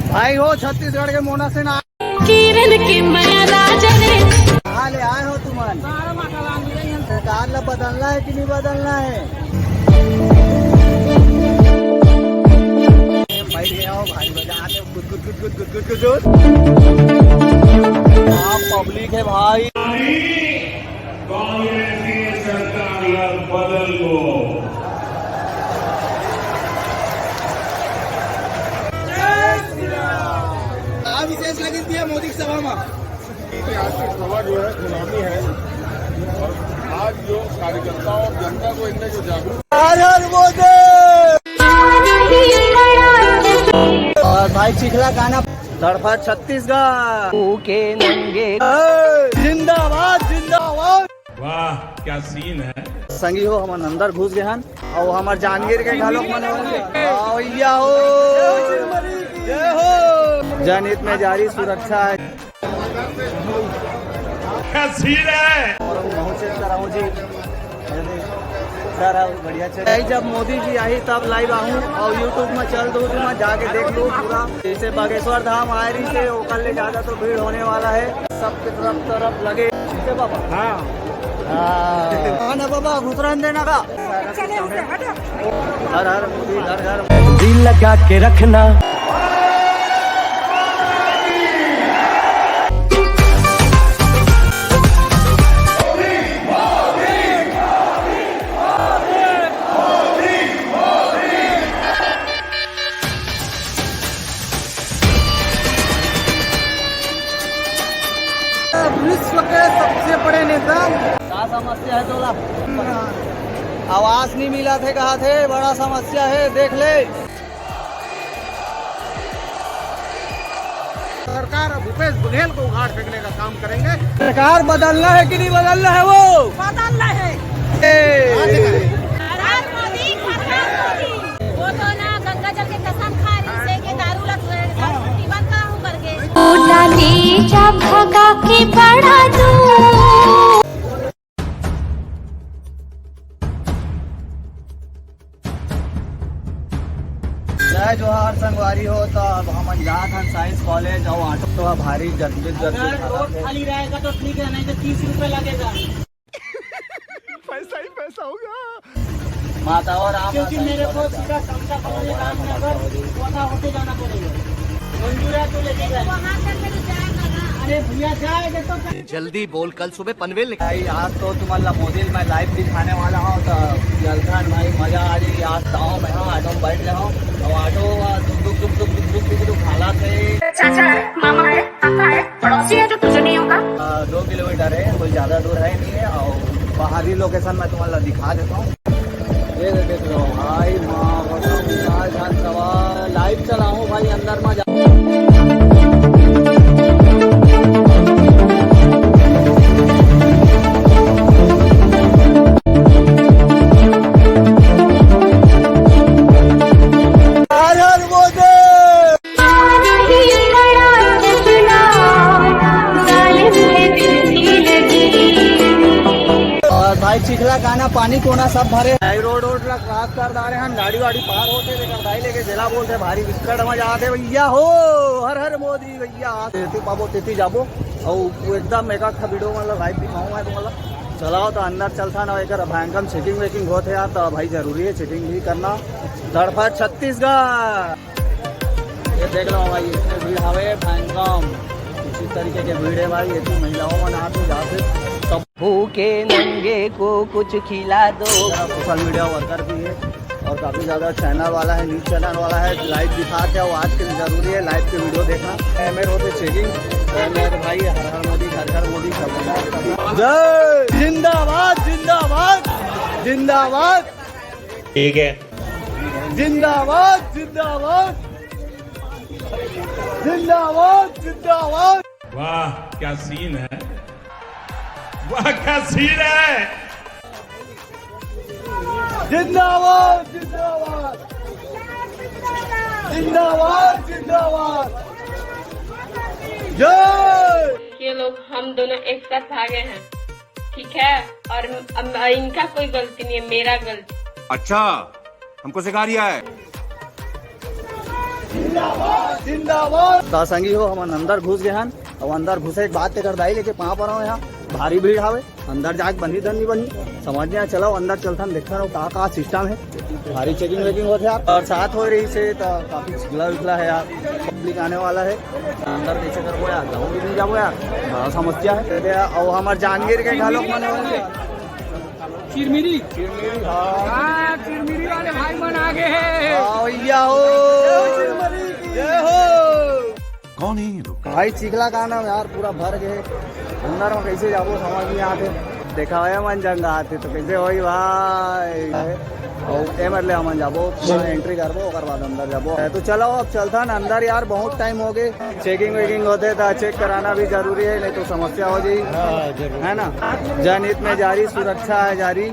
भाई हो छत्तीसगढ़ के मोना से ना किरण की माया राजरे कहाँ ले आए हो तुम? सरकार ला बदलना है कि नहीं बदलना है? बैठ गया हो भाई बजाते गुद गुद गुद गुद गुद गुद गुद। आप पब्लिक है भाई। कांग्रेस की सरकार बदल लो। विशेष लगी थी मोदी की सभा में। आज की सभा जो है चुनावी है और आज जो कार्यकर्ताओं और जनता को इनने जो जागरूक और भाई चिखला गाना धड़फड़ छत्तीसगढ़ के नंगे जिंदाबाद जिंदाबाद। वाह क्या सीन है। संगी हो हम अंदर घुस गए हन और हमार जांगीर के घालों मन हो जय हो। जनहित में जारी सुरक्षा है क्या सीन है। और कराऊं जी सर बढ़िया चल। जब मोदी जी आई तब लाइव आऊँ और यूट्यूब में चल दो तो मैं जाके देख लूँ पूरा। जैसे बागेश्वर धाम आ रही से वो कल ले ज्यादा तो भीड़ होने वाला है। सबके तरफ लगे बाबा। हाँ ना बाबा घुसरन देना का। हर हर मोदी घर घर दिल लगा के रखना। विश्व के सबसे बड़े नेता क्या समस्या है तोला? आवाज नहीं मिला थे कहा थे बड़ा समस्या है देख ले। सरकार भूपेश बघेल को उखाड़ फेंकने का काम करेंगे। सरकार बदलना है कि नहीं बदलना है? वो बदलना है। वो तो ना गंगा जल के कसम खा रही है कि दारू बंद करूं करके ले जा भगा के बड़ा दू। जय जोहार संगवारी हो तो अब हम जात हन साइंस कॉलेज और ऑटो तो भारी रोड खाली रहेगा तो ठीक है नहीं तो 30 रुपए लगेगा। पैसा ही पैसा होगा। माता और आप क्योंकि मेरे को सीधा समता कॉलोनी रामनगर कोटा होते जाना पड़ेगा। मंजूरा तो लगेगा वहाँ तक जाएगा ना। अरे भैया जाएगा तो जल्दी बोल कल सुबह पनवेल भाई। आज तो तुम्हारा मोदी मैं लाइव दिखाने वाला हूँ तो जलखान भाई मजा आ रही। आज गाँव में ऑटो में बैठ रहा हूँ और ऑटो दुख हालात है। चाचा है, मामा है, पापा है, पड़ोसी है जो तुझे नहीं होगा। 2 किलोमीटर है कोई ज्यादा दूर है नहीं है। और बाहरी लोकेशन मैं तुम्हारा दिखा देता हूँ। ये देख लो भाई माँ लाइव चला हूँ भाई अंदर में चिखला गाना पानी कोना सब भरे रोड क्रॉस कर दा रहे हैं। गाड़ी वाड़ी पार होते लेके जिला बोलते भारी विकट में जाते भैया हो। हर हर मोदी भैया पाबो तेती जाबो और एकदम एक वीडियो मतलब लाइव दिखाऊँ मैं तुम्हारा। चलाओ तो अंदर चलता ना एक भयंकर चेकिंग वेकिंग होते यार तो भाई जरूरी है चेकिंग भी करना। धड़फड़ छत्तीसगढ़ ये देख लो भाई इसमें भीड़ हवे भयंकम इसी तरीके के भीड़ है भाई। ये महिलाओं में ना तो जाते सब भूखे नंगे को कुछ खिला दो। सोशल मीडिया वर्कर भी है और काफी ज्यादा चैनल वाला है न्यूज चैनल वाला है। लाइव दिखाते हैं आज के जरूरी है लाइव के वीडियो देखना। मेरे होते चेकिंग मेरे भाई हर हर मोदी घर घर मोदी सब जय जिंदाबाद जिंदाबाद जिंदाबाद। ठीक है जिंदाबाद जिंदाबाद जिंदाबाद जिंदाबाद। वाह क्या सीन है। वाह क्या सीन है। जिंदाबाद जिंदाबाद जिंदाबाद जिंदाबाद जय। ये लोग हम दोनों एक साथ भागे हैं ठीक है और इनका कोई गलती नहीं है मेरा गलती। अच्छा हमको सिखा रिया है। जिंदाबाद संगी हो हम अंदर घुस गए हन और अंदर घुसे एक बात कर दाई लेके कहाँ पर यहाँ भारी भीड़ हावे अंदर जाके बनी धन नहीं बनी समझ में चलो अंदर चलता देखा रहो कहाँ सिस्टम है भारी चेकिंग वेकिंग होते यार और साथ हो रही से तो काफी चिखला विखला है यार पब्लिक आने वाला है अंदर कैसे करबो यार जाओ भी नहीं जाबो यार बड़ा समस्या है और हमारे जांगीर के घालों मने चिरमिरी हाँ चिरमिरी वाले भाई मन आगे है भैया हो जय हो कौन है ये लोग? भाई चिखला का नाम यार पूरा भर गए अंदर में कैसे जाबो समझ नहीं आते देखा है मन जंग आते तो कैसे होई भाई और ए मतलब हम जाबो एंट्री करबो ओकर बाद अंदर जाबो तो चलो अब चलता ना अंदर यार बहुत टाइम हो गए चेकिंग वेकिंग होते था चेक कराना भी जरूरी है नहीं तो समस्या हो जाएगी है ना जनहित में जारी सुरक्षा है जारी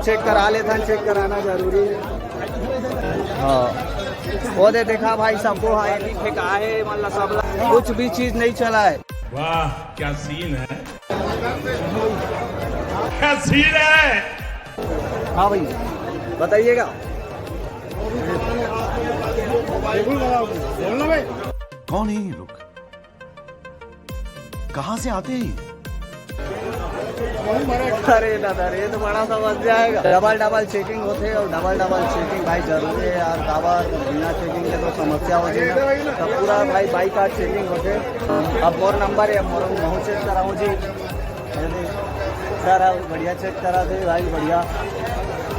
चेक करा लेता चेक कराना जरूरी है हाँ वो दे देखा भाई सबको है ठेका है मतलब सब कुछ भी चीज नहीं चला है वाह क्या सीन है, क्या सीन है। हाँ भाई बताइएगा कौन है ये लोग? कहाँ से आते हैं? अरे दादा रे तो बड़ा समझ जाएगा डबल चेकिंग होते और डबल चेकिंग भाई जरूरी है यार काबर बिना चेकिंग के तो समस्या हो जाएगी तो पूरा भाई बाइक का चेकिंग होते अब मोर नंबर है मोर महू चेक कराऊँ जी सर बढ़िया चेक करा दे भाई बढ़िया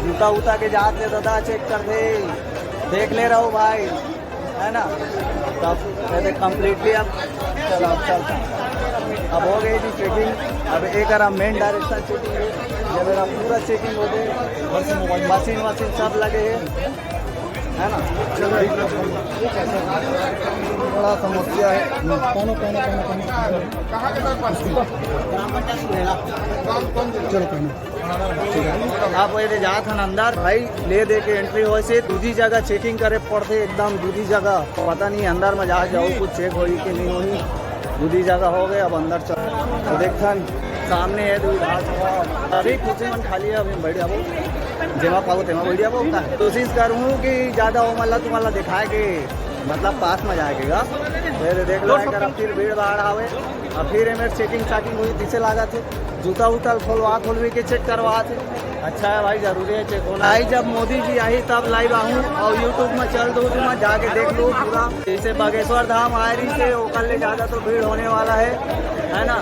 जूता उता के जाते दादा चेक कर दे देख ले रहा हूँ भाई है ना तब कहते कम्प्लीटली अब चलो अब चलता अब हो गई थी चेकिंग अब एक मेन डायरेक्शन चेकिंग है ये मेरा पूरा चेकिंग हो गए मशीन सब लगे है ना चलो बड़ा समस्या है आप वही जात हन अंदर भाई ले दे के एंट्री हो से दूसरी जगह चेकिंग करे पड़ते एकदम दूसरी जगह पता नहीं अंदर में जा जाओ कुछ चेक होगी कि नहीं होगी दूसरी जगह हो गए अब अंदर चल तो देखन सामने है अभी कुछ मन खाली है अभी बैठ जाबो जेमा पाओ तेमा बैठ जाबो कोशिश करूँ कि ज़्यादा हो मतलब तुम्हारा दिखाए के मतलब पास में जाएगा फिर देख लो अगर फिर भीड़ भाड़ आवे और फिर एम चेकिंग हुई पीछे लगा थे जूता उता खोलवी के चेक करवा थे अच्छा है भाई जरूरी है चेक होना आई जब मोदी जी आई तब लाइव आऊँ और यूट्यूब में चल दो तुम जाके देख लो पूरा जैसे बागेश्वर धाम आ रही से ओकल ले ज़्यादा तो भीड़ होने वाला है ना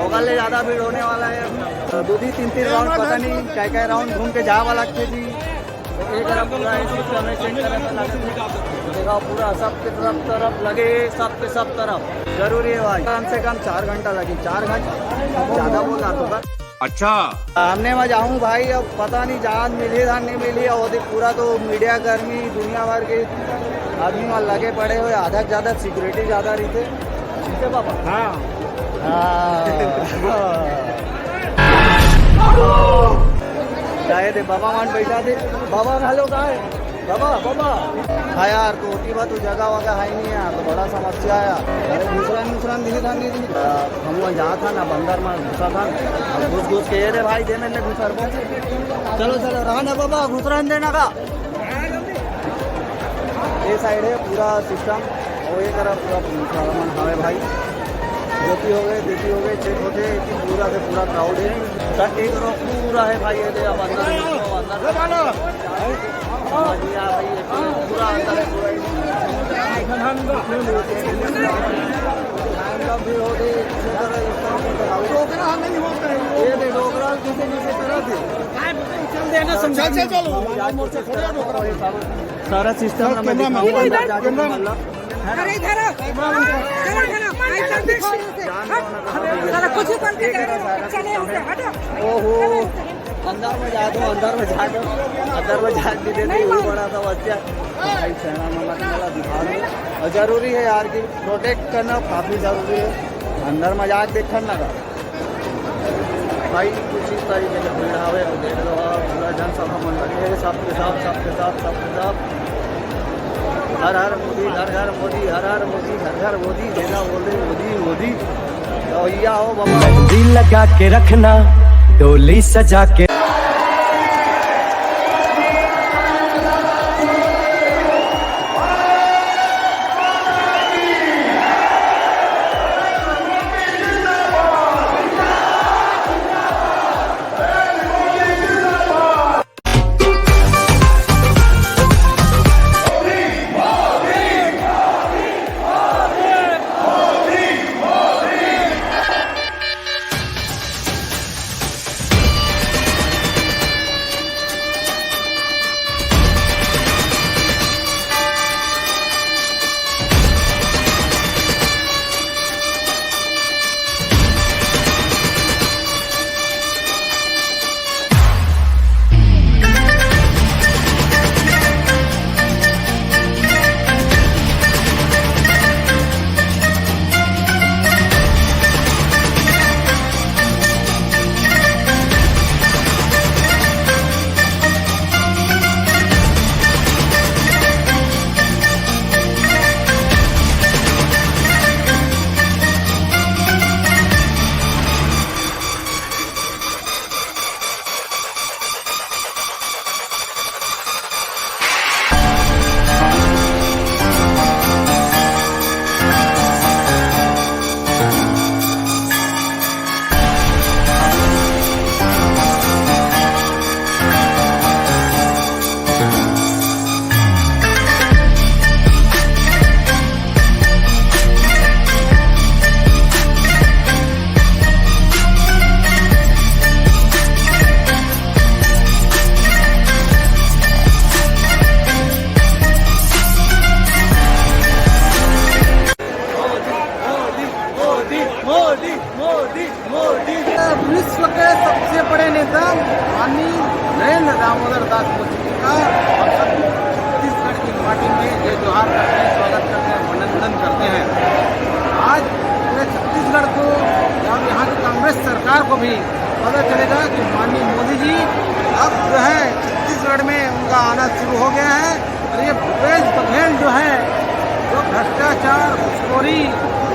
ओकल ले ज़्यादा भीड़ होने वाला है 2-3 राउंड पता नहीं क्या राउंड घूम के जा वाला थे जी एक पूरा हमें चेक देखा पूरा सबके तरफ लगे सबके सब तरफ जरूरी है भाई कम से कम 4 घंटा लगे 4 घंटा ज़्यादा बोल रहा तो बस अच्छा सामने में जाऊँ भाई अब पता नहीं जहाज मिली धान नहीं मिली और पूरा तो मीडिया कर्मी दुनिया भर के आदमी वहाँ लगे पड़े हुए आधा से ज़्यादा सिक्योरिटी ज़्यादा रही थे ठीक है पापा हाँ थे बाबा मान बैठा थे बाबा हेलो कहाँ है बाबा हाँ यार तो होती बात तो जगह वगह है नहीं यार तो बड़ा समस्या है यार अरे दूसरा दिखे था नहीं हम वहाँ जहाँ था ना बंदर में घुसा था घुस के रे भाई दे मैंने घुसर को चलो रहा ना बाबा घुसरन देना का ये साइड है पूरा सिस्टम और ये तरफ पूरा मन हमें भाई देती हो गए चेक होते पूरा से पूरा क्राउड है सर एक पूरा है भाई ये अब अंदर पूरा अंदर सारा सिस्टम ओहो अंदर में जा भी देते वही बड़ा सा बच्चा मला दिखा रहे और जरूरी है यार कि प्रोटेक्ट करना काफ़ी ज़रूरी है अंदर में जा देखना लगा भाई कुछ इस तरीके से भीड़ आवे तो देख लो पूरा जनसभा मंडल है सबके साथ हर हर मोदी हर हर मोदी हर हर मोदी घर घर मोदी देना बोल रहे मोदी तो भैया हो बाबा मेहंदी लगा के रखना डोली सजा के। विश्व के सबसे बड़े नेता माननीय नरेंद्र दामोदर दास मोदी जी का हम सब छत्तीसगढ़ की पार्टी में जय जोहार करते हैं, स्वागत करते हैं, अभिनंदन करते हैं। आज पूरे छत्तीसगढ़ को और यहाँ की कांग्रेस सरकार को भी पता चलेगा कि माननीय मोदी जी अब जो है छत्तीसगढ़ में उनका आना शुरू हो गया है। और ये भूपेश बघेल जो है जो भ्रष्टाचार घुसखोरी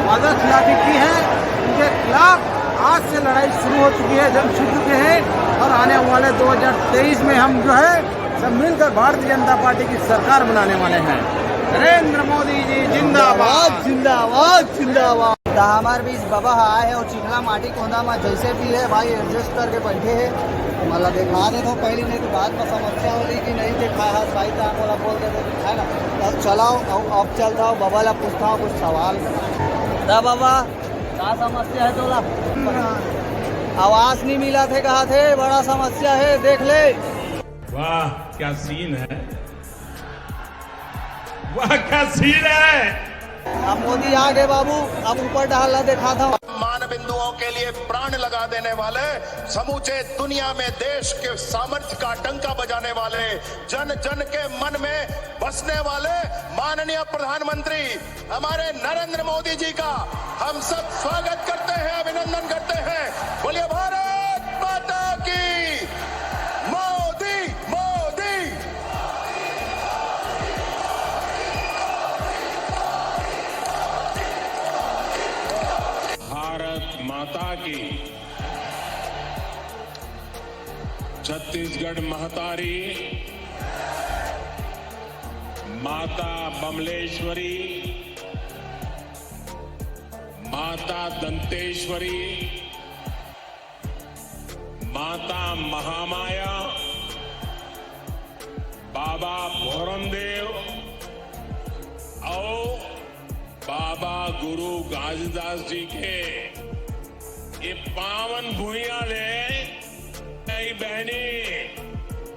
वादा खिलाफी की है, उनके खिलाफ आज से लड़ाई शुरू हो चुकी है, जंग शुरू चुके हैं। और आने वाले 2023 में हम जो है सब मिलकर भारतीय जनता पार्टी की सरकार बनाने वाले हैं। नरेंद्र मोदी जी जिंदाबाद जिंदाबाद जिंदाबाद। हमारे बीच बाबा आए और चिखला माटी कोंदा में जैसे भी है भाई एडजस्ट करके बैठे हैं। मतलब देखा दे तो पहले नहीं तो बाद में समस्या होगी कि नहीं देखा है भाई तो बोला बोल देते है ना। अब चलाओ अब चलता हूँ बाबा ला पूछता हूँ कुछ सवाल। बाबा क्या समस्या है तोला? आवाज नहीं मिला थे, कहा थे बड़ा समस्या है देख ले। वाह क्या सीन है, वाह क्या सीन है। अब मोदी आ गए बाबू, अब ऊपर डाला देखा था। मान बिंदुओं के लिए प्राण लगा देने वाले, समूचे दुनिया में देश के सामर्थ्य का डंका बजाने वाले, जन जन के मन में बसने वाले माननीय प्रधानमंत्री हमारे नरेंद्र मोदी जी का हम सब स्वागत करते हैं, अभिनंदन करते हैं। बोलिए भारत माता की। मोदी मोदी। भारत माता की। छत्तीसगढ़ महतारी माता बमलेश्वरी, माता दंतेश्वरी, माता महामाया, बाबा भोरमदेव और बाबा गुरु घासीदास जी के ये पावन भूइयां ले नई बहनी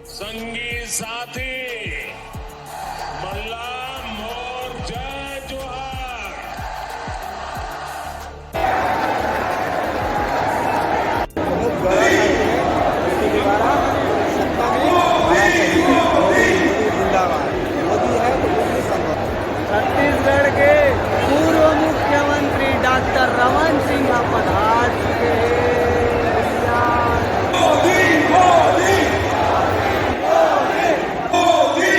संगी साथी मल्ला मोर जय जोहार। छत्तीसगढ़ के पूर्व मुख्यमंत्री डॉक्टर रमन सिंह पधार चुके हैं। मोदी मोदी मोदी मोदी।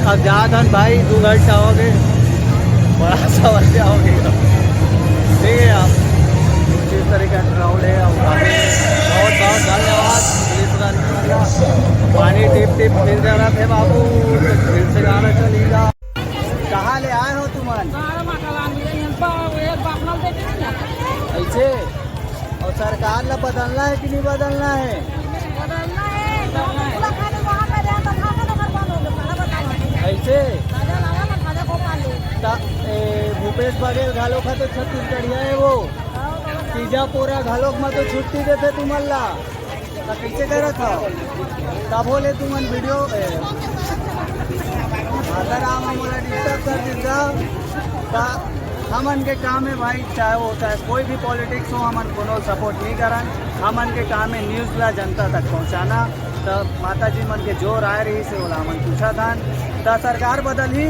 अब जाधन भाई 2 घंटा हो गए, बड़ा समस्या हो गई। ठीक है, आप जिस तरह का क्राउड है अब बहुत बहुत धन्यवाद। पानी टिप टिप मिल जा रहा थे बाबू, फिर से गाना चलेगा। कहाँ ले आए हो तुम? ऐसे और सरकार ला बदलना है कि नहीं बदलना है? ऐसे भूपेश बघेल घालो खा तो छत्तीसगढ़िया है वो, तीजा पोरा घालोक में तो छुट्टी देते तुमल्ला, कैसे कर था तब बोले तुमन वीडियो अगर आप हमारा डिस्टर्ब कर देगा। हमन के काम है भाई, चाहे वो चाहे कोई भी पॉलिटिक्स हो, हमन को सपोर्ट नहीं करन। हमन के काम है न्यूज़ ला जनता तक पहुंचाना। तब माता जी मन के जोर आए रही से बोला हमन पूछा था तो सरकार बदली,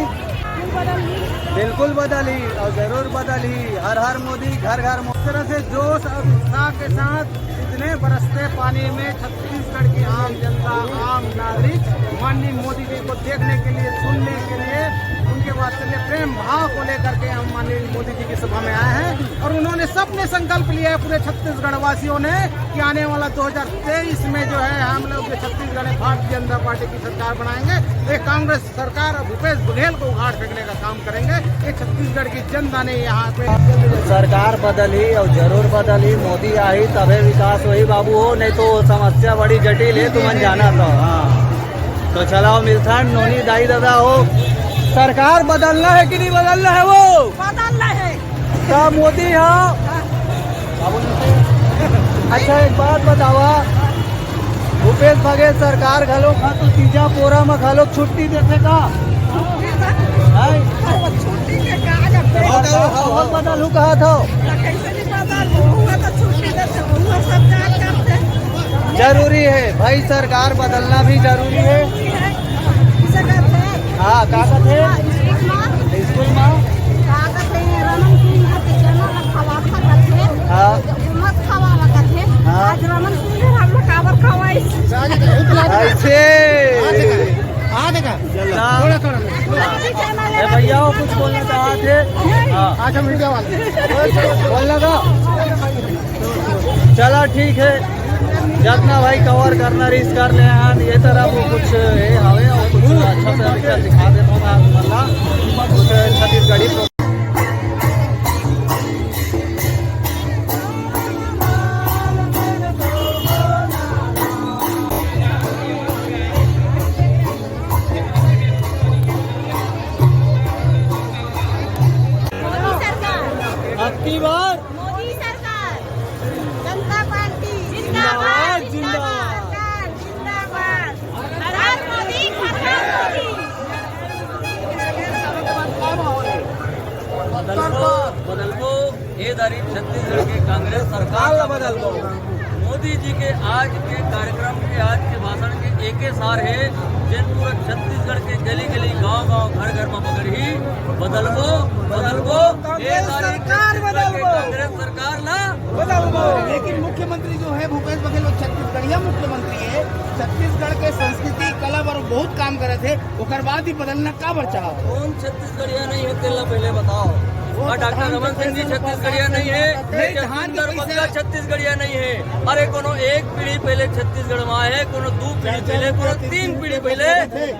बिल्कुल बदली और जरूर बदली। हर हर मोदी, घर घर मोदी। तरह से जोश और उत्साह के साथ इतने बरसते पानी में छत्तीसगढ़ की आम जनता, आम नागरिक माननीय मोदी जी को देखने के लिए, सुनने के लिए, उनके वात्सल्य प्रेम भाव को लेकर के हम माननीय मोदी जी की सभा में आए हैं। और उन्होंने सबने संकल्प लिया है पूरे छत्तीसगढ़ वासियों ने कि आने वाला 2023 में जो है हम लोग छत्तीसगढ़ में भारतीय जनता पार्टी की सरकार बनाएंगे। एक कांग्रेस सरकार और भूपेश बघेल को उखाड़ फेंकने का काम करेंगे। ये छत्तीसगढ़ की जनता ने यहाँ पे सरकार बदली और जरूर बदली। मोदी आई तभी विकास वही बाबू हो, नहीं तो समस्या बड़ी जटिल है, तुम जाना तो। हाँ तो चलाओ मिलथन नोनी दाई दादा हो, सरकार बदलना है कि नहीं बदलना है? वो बदलना है क्या मोदी हो? अच्छा एक बात बतावा, भूपेश बघेल सरकार घलो खा तो तीजा पोरा में घलो छुट्टी देते का? बदलू कहा था जरूरी है भाई, सरकार बदलना भी जरूरी है। हाँ का कहते स्कूल में ऐसे भैया कुछ बोलना चाहते थे? अच्छा मीडिया वाले बोलना था, चला ठीक है, जितना भाई कवर करना रिस्क कर ले हैं। ये तरह वो कुछ है हवे और कुछ अच्छा से दिखा देता हूँ मैं कुछ छत्तीसगढ़ी। अबकी बार मोदी सरकार, जनता पार्टी जिंदाबाद, जिंदाबाद, जिंदाबाद, हर हर मोदी, हर हर मोदी। बदल को ये दारी छत्तीसगढ़ की कांग्रेस सरकार बदल दो। मोदी जी के आज के कार्यक्रम के, आज के भाषण के एक सार है जिन पूरा छत्तीसगढ़ के गली गली, गांव गांव, घर घर में मगर ही बदल को ये सरकार बदल को, कांग्रेस सरकार ना बदल को। लेकिन मुख्यमंत्री जो है भूपेश बघेल वो छत्तीसगढ़िया मुख्यमंत्री है, छत्तीसगढ़ के संस्कृति कला पर बहुत काम करे थे, उसके बाद ही बदलना का बचा। कौन छत्तीसगढ़िया नहीं है तेला पहले बताओ? डॉक्टर रमन सिंह जी छत्तीसगढ़िया नहीं है, छत्तीसगढ़िया नहीं है। अरे कोनो एक पीढ़ी पहले छत्तीसगढ़ में आए, कोनो 2 पीढ़ी पहले, कोनो 3 पीढ़ी पहले,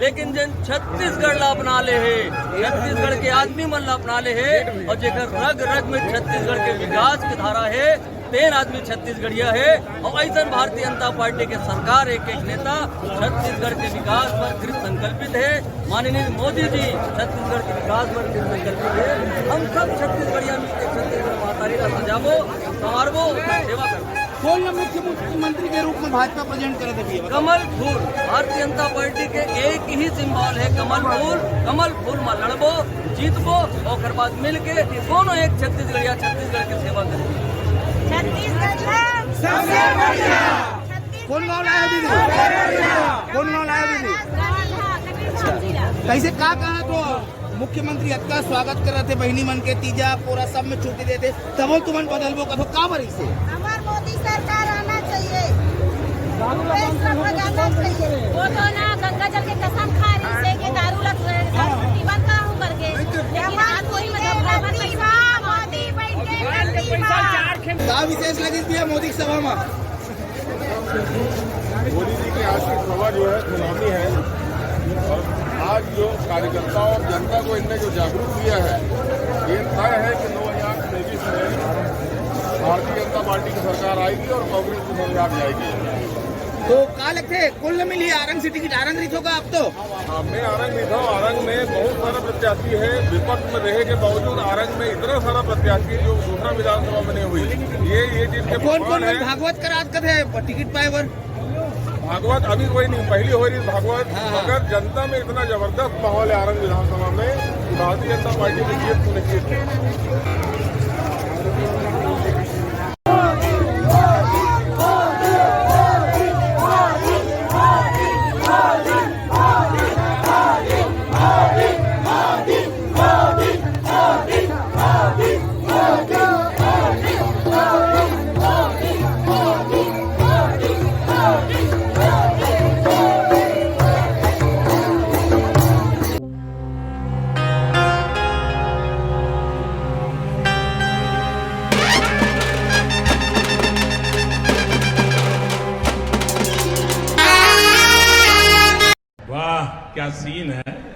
लेकिन जिन छत्तीसगढ़ ला अपना ले है, छत्तीसगढ़ के आदमी मन ला अपना ले है, और जेकर रग रग में छत्तीसगढ़ के विकास की धारा है, 3 आदमी छत्तीसगढ़िया है। और ऐसा भारतीय जनता पार्टी के सरकार एक एक नेता छत्तीसगढ़ के विकास पर कृत संकल्पित है। माननीय मोदी जी छत्तीसगढ़ के विकास पर कृत संकल्पित है। हम सब छत्तीसगढ़िया मिलकर छत्तीसगढ़ मातारी का सजावो, संवारबो, सेवा करो। कौन मुख्यमंत्री के रूप में भाजपा प्रेजेंट करे थे? कमल फूल भारतीय जनता पार्टी के एक ही सिंबल है, कमल फूल में लड़बो, जीतबो और बाद मिल के दोनों एक छत्तीसगढ़िया छत्तीसगढ़ की सेवा करेंगे। सबसे बढ़िया कौन गाँव लाया दीदी? कौन गाँव लाया दीदी? कैसे का कहा तो मुख्यमंत्री अक्का स्वागत कर रहे थे, बहनी मन के तीजा पूरा सब में छुट्टी देते, तब तुमन बदलबो कथो का बरी से? हमार मोदी सरकार आना चाहिए, आना चाहिए। वो तो ना गंगा जल के कसम खा रही से कि दारू लग का विशेष लगी थी मोदी सभा में? मोदी जी की आज की सभा जो है सुनामी है और आज जो कार्यकर्ताओं और जनता को इनने जो जागरूक किया है, ये तय है कि 2023 में भारतीय जनता पार्टी की सरकार आएगी और कांग्रेस की सरकार जाएगी। तो का लगते कुल मिली आरंग से टिकट आरंग रिथ होगा अब तो? मैं आरंग में था, आरंग में बहुत सारा प्रत्याशी है, विपक्ष में रहे के बावजूद आरंग में इतना सारा प्रत्याशी जो दूसरा विधानसभा में नहीं हुई। ये चीज के कौन कौन भागवत का रात कथे टिकट पाए वर? भागवत अभी कोई नहीं, पहली हो रही भागवत। मगर जनता में इतना जबरदस्त माहौल है आरंग विधानसभा में, भारतीय जनता पार्टी की जीत सुनिश्चित है। वाह क्या सीन है।